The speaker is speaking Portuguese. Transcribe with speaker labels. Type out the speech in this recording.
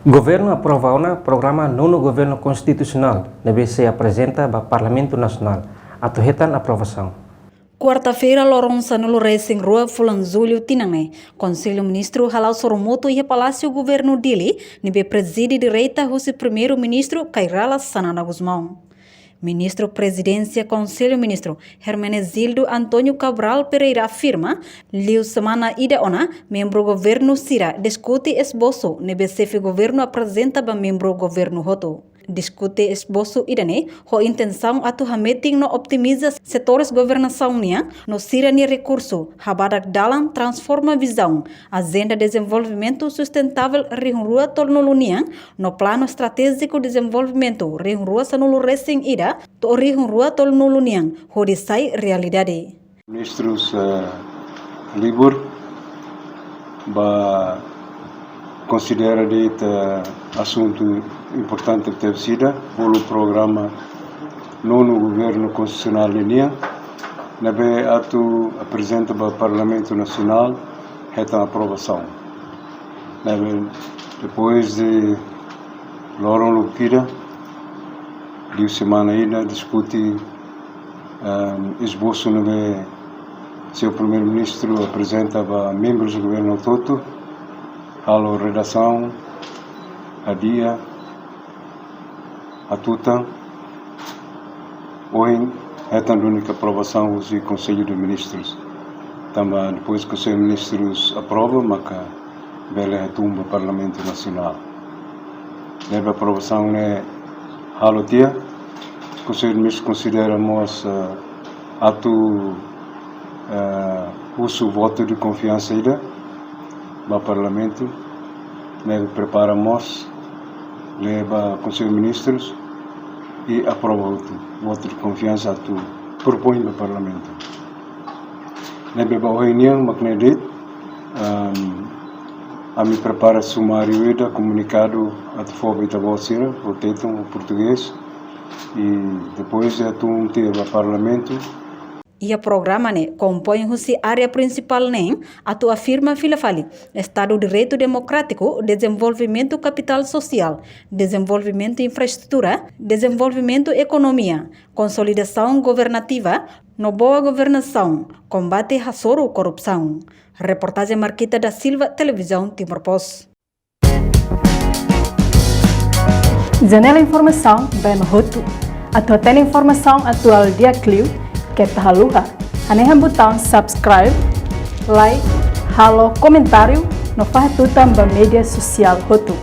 Speaker 1: Governo aprova o programa Nono Governo Constitucional, NBC apresenta para Parlamento Nacional, atuhetan aprovação.
Speaker 2: Quarta-feira, Loronça no Racing Rua Fulanzulho Tinange, Conselho Ministro Halal Soromoto e Palácio Governo Dili, nibe preside direita o Primeiro-Ministro Cairala Sanana Guzmão. Ministro Presidência Conselho Ministro Hermenegildo Antônio Cabral Pereira afirma, liu semana ida ona, membro governo Sira discute esboço, NBC governo apresenta para membro governo Hoto. Discute esboço idane, ho intenção atu hameting no optimiza setores governação nia, no Sira ni recurso, habadak dalam transforma visão, agenda de desenvolvimento sustentável rihunrua tolnolunia, no plano estratégico de desenvolvimento rihunrua sanulu racing ida, to rihunrua tolnolunia, ho disai realidade.
Speaker 3: Ministros libur ba considera este assunto importante que teve sido pelo programa Nono Governo Constitucional linha, nabe atu apresenta para o Parlamento Nacional esta aprovação. Nabe depois de Loron Lupira, de semana ainda discute esboço nabe seu primeiro-ministro apresenta para membros do governo todo. A redação, a dia, a tuta, hoje é a única aprovação do Conselho de Ministros. Também depois que o Conselho de Ministros aprova, mas bela tumba o Parlamento Nacional. Leva a aprovação é halotia. O Conselho de Ministros consideramos ato uso voto de confiança ainda. Para o Parlamento, preparamos, leva ao Conselho de Ministros e aprova o voto de confiança que propõe para o Parlamento. Leva para a reunião, mas a me prepara sumário e comunicado a FOB e a Bolsira, o teto português, e depois é tudo para o Parlamento.
Speaker 2: E a programa compõe a área principal atu afirma filafali, Estado de Direito Democrático, desenvolvimento capital social, desenvolvimento infraestrutura, desenvolvimento economia, consolidação governativa, no boa governação, combate à corrupção. Reportagem Marquita da Silva, Televisão Timor Post.
Speaker 4: Janela Informação, bem Roto. A tua informação atual dia Clio, que tahaluha. Anehan botão subscribe, like, halo comentário, no faz tu também mídia social Roto.